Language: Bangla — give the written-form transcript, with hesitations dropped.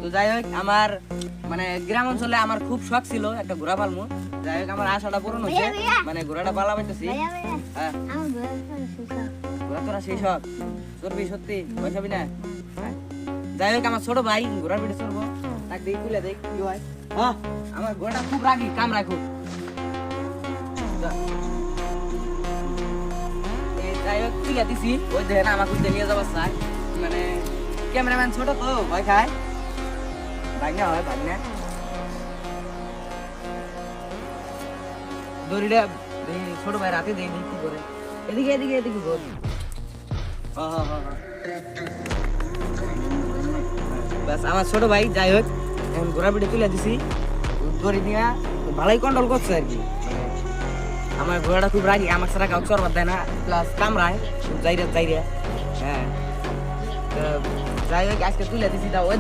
তো যাই হোক আমার মানে গ্রাম অঞ্চলে আমার খুব শখ ছিল একটা ঘোড়া পালমু। যাই হোক আমার আশাটা পূরণ হয়েছে, মানে ঘোড়াটা পালা পাইতেছি। হ্যাঁ ঘোড়া তোরা সেই শখ চড়বি সত্যি পয়সা না? হ্যাঁ। যাই হোক আমার ছোট ভাই ঘোড়ার পিঠে চড়বো, তাকে দেখি তুলে দেখ কি হয়। হ্যাঁ আমার ঘোড়াটা খুব রাগি, কামড়ায় খুব। যাই হোক তুলে দিছি, ওই দেখেন আমাকে উঠে নিয়ে যাবার চাই, মানে ক্যামেরাম্যান ছোট তো ভয় খায়, ভাগনা হয় ভাগনা। দড়িটা ছোট ভাই রাতে দেই কি করে, এদিকে এদিকে এদিকে ঘোর। ব্যাস আমার ছোট ভাই যাই হোক এখন ঘোড়া পিঠে তুলে দিছি, দড়ি দিয়া ভালোই কন্ট্রোল করছে আর কি। আমার ঘোড়াটা খুব রাগি, আমার সারা কাউ চরবার দেয় না, প্লাস কামড়ায় যাইরা যাইরা। হ্যাঁ যাই হোক আজকে তুলে দিছি, তা ওই